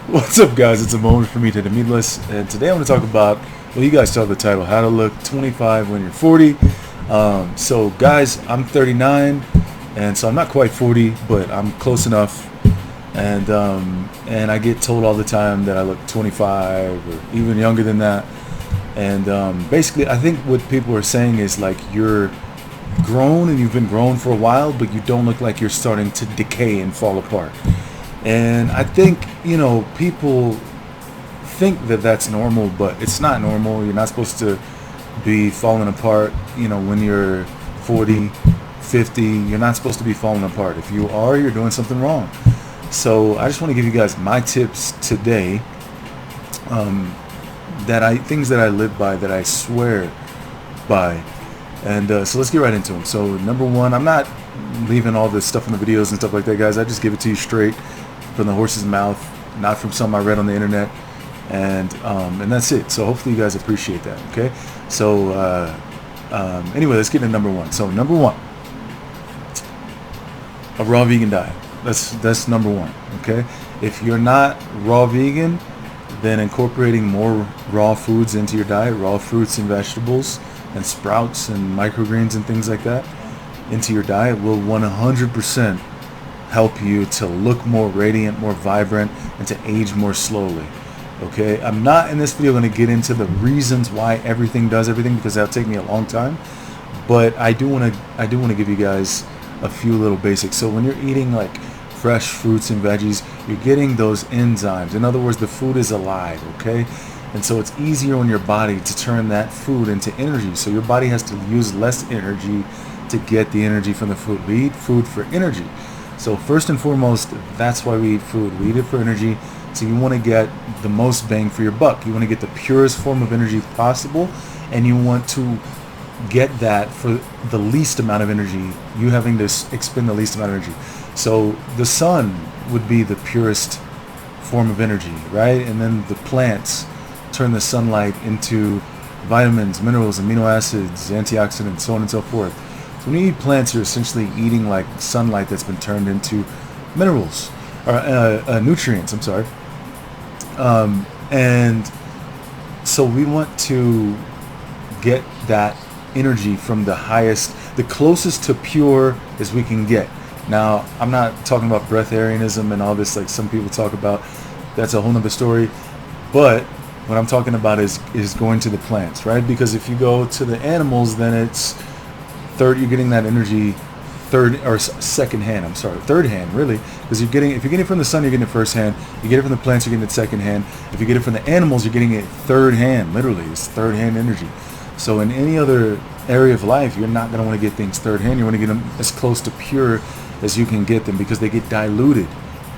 What's up, guys? It's a moment for me to the meatless, and today I'm going to talk about, well, you guys saw the title, How to Look 25 When You're 40. So, guys, I'm 39, and so I'm not quite 40, but I'm close enough. And I get told all the time that I look 25 or even younger than that. And basically, I think what people are saying is like you're grown and you've been grown for a while, but you don't look like you're starting to decay and fall apart. And I think, people think that that's normal, but it's not normal. You're not supposed to be falling apart, when you're 40, 50. You're not supposed to be falling apart. If you are, you're doing something wrong. So I just want to give you guys my tips today, things that I live by, that I swear by. And so let's get right into them. So number one, I'm not leaving all this stuff in the videos and stuff like that, guys. I just give it to you straight from the horse's mouth, not from something I read on the internet, and that's it. So hopefully you guys appreciate that. Okay. So anyway, let's get into number one. So number one, a raw vegan diet. That's number one. Okay. If you're not raw vegan, then incorporating more raw foods into your diet, raw fruits and vegetables and sprouts and microgreens and things like that into your diet will 100% help you to look more radiant, more vibrant, and to age more slowly. Okay, I'm not in this video going to get into the reasons why everything does everything, because that'll take me a long time. But I do want to give you guys a few little basics. So when you're eating like fresh fruits and veggies, you're getting those enzymes. In other words, the food is alive. Okay, and so it's easier on your body to turn that food into energy. So your body has to use less energy to get the energy from the food. We eat food for energy. So first and foremost, that's why we eat food. We eat it for energy. So you want to get the most bang for your buck. You want to get the purest form of energy possible, and you want to get that for the least amount of energy. You having to expend the least amount of energy. So the sun would be the purest form of energy, right? And then the plants turn the sunlight into vitamins, minerals, amino acids, antioxidants, so on and so forth. So when you eat plants, you're essentially eating like sunlight that's been turned into minerals, or nutrients, I'm sorry. And so we want to get that energy from the closest to pure as we can get. Now, I'm not talking about breatharianism and all this like some people talk about. That's a whole nother story. But what I'm talking about is going to the plants, right? Because if you go to the animals, then it's you're getting that energy third hand, really, because if you're getting it from the sun, you're getting it first hand. You get it from the plants, you're getting it second hand. If you get it from the animals, you're getting it third hand. Literally, it's third hand energy. So in any other area of life, you're not going to want to get things third hand. You want to get them as close to pure as you can get them, because they get diluted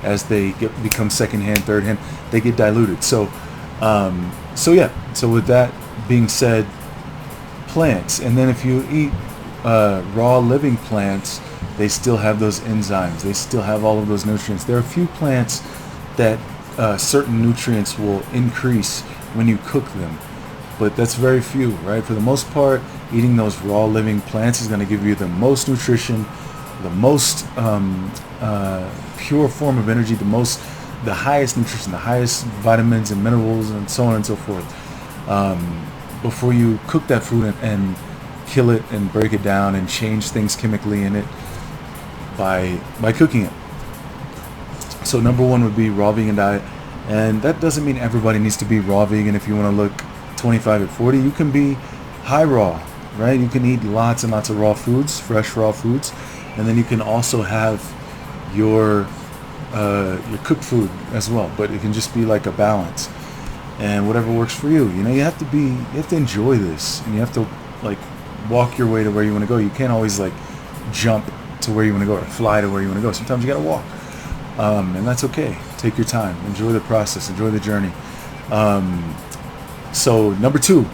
as they become second hand, third hand. They get diluted. So with that being said, plants. And then if you eat raw living plants, they still have those enzymes. They still have all of those nutrients. There are a few plants that certain nutrients will increase when you cook them, but that's very few, right? For the most part, eating those raw living plants is going to give you the most nutrition, the most pure form of energy, the highest nutrition, the highest vitamins and minerals, and so on and so forth. Before you cook that food and kill it and break it down and change things chemically in it by cooking it. So number one would be raw vegan diet, and that doesn't mean everybody needs to be raw vegan. If you want to look 25 at 40, you can be high raw, right? You can eat lots and lots of raw foods, fresh raw foods, and then you can also have your cooked food as well. But it can just be like a balance, and whatever works for you. You have to enjoy this, and you have to like walk your way to where you want to go. You can't always like jump to where you want to go or fly to where you want to go. Sometimes you got to walk, and that's okay. Take your time, enjoy the process, enjoy the journey. So number two,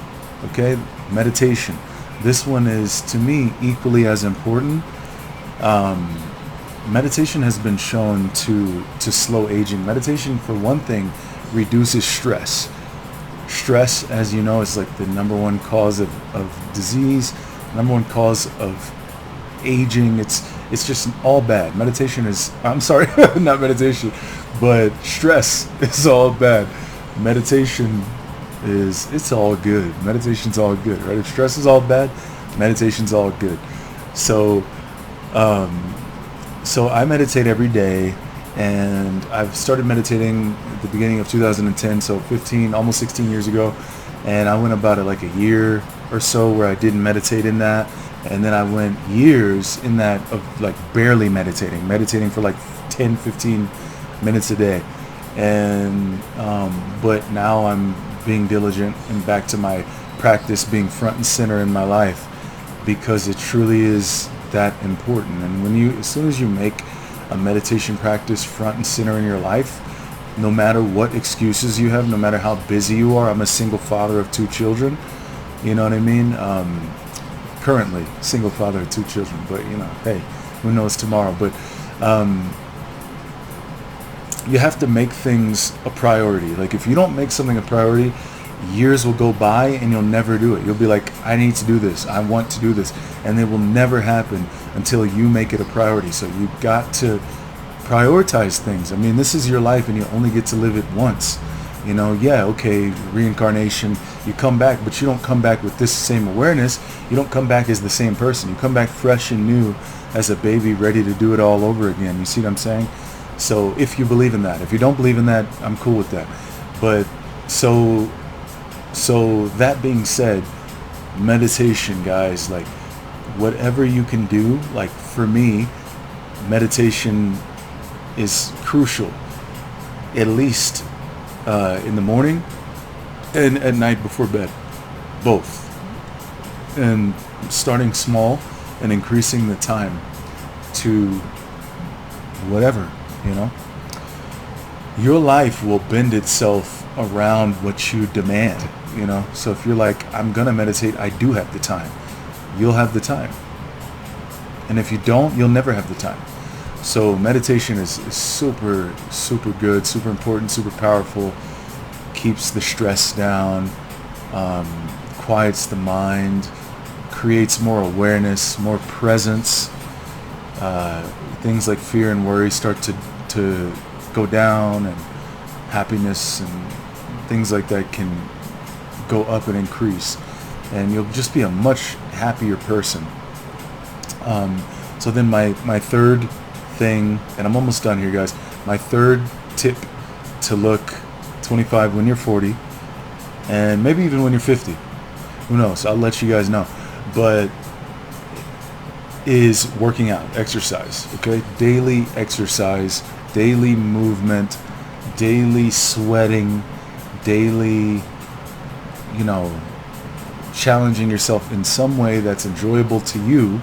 okay, meditation. This one is, to me, equally as important. Meditation has been shown to slow aging. Meditation, for one thing, reduces stress. Stress, as you know, is like the number one cause of disease, number one cause of aging. It's it's just all bad. Meditation is, I'm sorry, not meditation, but stress is all bad. Meditation it's all good. Meditation's all good, right? If stress is all bad, meditation's all good. So, um, so I meditate every day, and I've started meditating at the beginning of 2010, so 15, almost 16 years ago. And I went about it like a year or so where I didn't meditate in that, and then I went years in that of like barely meditating for like 10, 15 minutes a day. And but now I'm being diligent and back to my practice being front and center in my life, because it truly is that important. And as soon as you make a meditation practice front and center in your life, no matter what excuses you have, no matter how busy you are. I'm a single father of 2 children, you know what I mean? Currently single father of 2 children, but hey, who knows tomorrow? But you have to make things a priority. Like if you don't make something a priority, years will go by and you'll never do it. You'll be like, I need to do this, I want to do this, and it will never happen until you make it a priority. So you got to prioritize things. I mean, this is your life and you only get to live it once. Yeah, okay, reincarnation, you come back, but you don't come back with this same awareness. You don't come back as the same person. You come back fresh and new as a baby, ready to do it all over again. You see what I'm saying? So if you believe in that. If you don't believe in that, I'm cool with that. But so that being said, meditation, guys, like whatever you can do, like for me, meditation is crucial, at least in the morning and at night before bed, both. And starting small and increasing the time to whatever, your life will bend itself around what you demand, So if you're like, I'm going to meditate, I do have the time, you'll have the time. And if you don't, you'll never have the time. So meditation is super, super good, super important, super powerful, keeps the stress down, quiets the mind, creates more awareness, more presence. Things like fear and worry start to go down, and happiness and things like that can go up and increase, and you'll just be a much happier person. So then my third thing, and I'm almost done here, guys. My third tip to look 25 when you're 40, and maybe even when you're 50. Who knows? I'll let you guys know. But is working out, exercise, okay? Daily exercise, daily movement, daily sweating, daily, challenging yourself in some way that's enjoyable to you,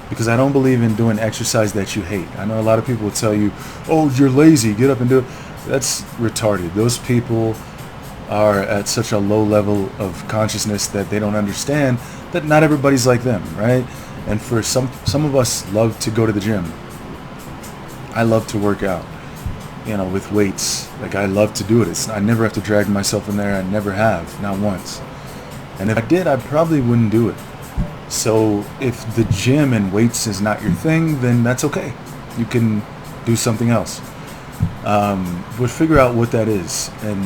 because I don't believe in doing exercise that you hate. I know a lot of people will tell you, oh, you're lazy, get up and do it. That's retarded. Those people are at such a low level of consciousness that they don't understand that not everybody's like them, right? And for some of us love to go to the gym. I love to work out, with weights. Like I love to do it. I never have to drag myself in there. I never have, not once. And if I did, I probably wouldn't do it. So if the gym and weights is not your thing, then that's okay. You can do something else. But figure out what that is and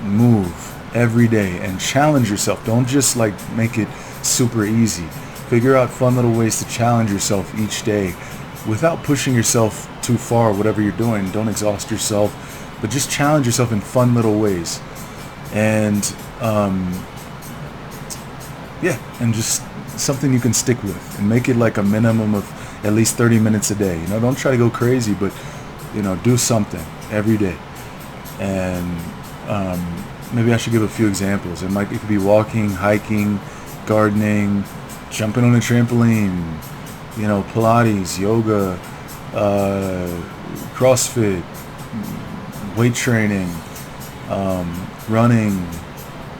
move every day and challenge yourself. Don't just like make it super easy. Figure out fun little ways to challenge yourself each day without pushing yourself too far, whatever you're doing. Don't exhaust yourself, but just challenge yourself in fun little ways. And and just something you can stick with, and make it like a minimum of at least 30 minutes a day. Don't try to go crazy, but do something every day. And maybe I should give a few examples. It could be walking, hiking, gardening, jumping on a trampoline, Pilates, yoga, CrossFit, weight training, running,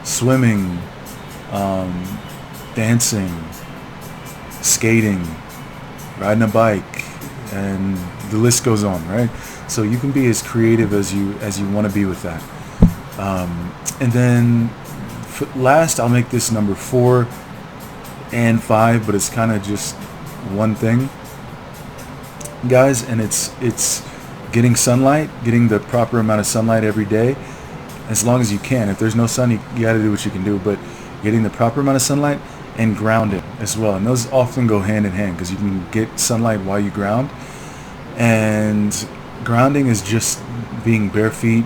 swimming, dancing, skating, riding a bike, and the list goes on, right? So you can be as creative as you want to be with that. And then last, I'll make this number 4 and 5, but it's kind of just one thing. guys, and it's getting sunlight, getting the proper amount of sunlight every day, as long as you can. If there's no sun, you got to do what you can do, but getting the proper amount of sunlight and grounding as well. And those often go hand in hand because you can get sunlight while you ground. And grounding is just being bare feet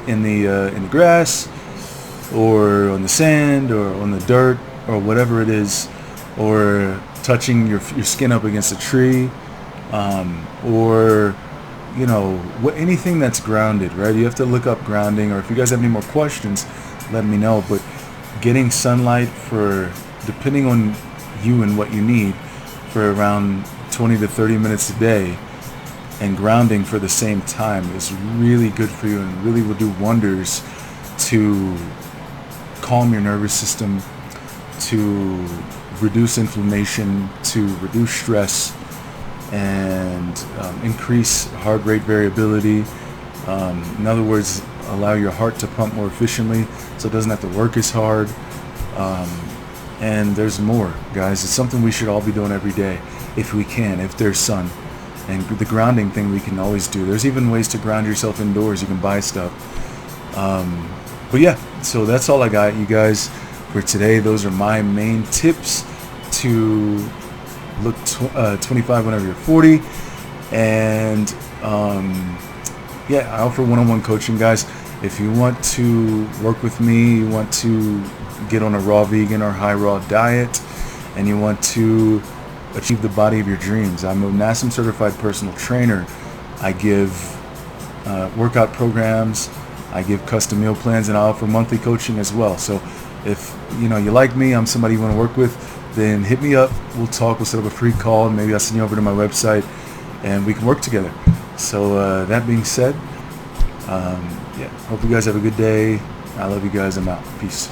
in the grass, or on the sand, or on the dirt, or whatever it is, or touching your skin up against a tree, or anything that's grounded, right? You have to look up grounding, or if you guys have any more questions, let me know. But getting sunlight for, depending on you and what you need, for around 20 to 30 minutes a day, and grounding for the same time is really good for you, and really will do wonders to calm your nervous system, to reduce inflammation, to reduce stress, and increase heart rate variability. In other words, allow your heart to pump more efficiently so it doesn't have to work as hard. And there's more, guys. It's something we should all be doing every day if we can, if there's sun. And the grounding thing we can always do. There's even ways to ground yourself indoors. You can buy stuff. But yeah, so that's all I got, you guys, for today. Those are my main tips to look 25 whenever you're 40. And I offer one-on-one coaching, guys. If you want to work with me, you want to get on a raw vegan or high raw diet, and you want to achieve the body of your dreams, I'm a NASM certified personal trainer. I give workout programs, I give custom meal plans, and I offer monthly coaching as well. So if you like me, I'm somebody you want to work with, then hit me up. We'll talk. We'll set up a free call, and maybe I'll send you over to my website, and we can work together. So that being said, hope you guys have a good day. I love you guys. I'm out. Peace.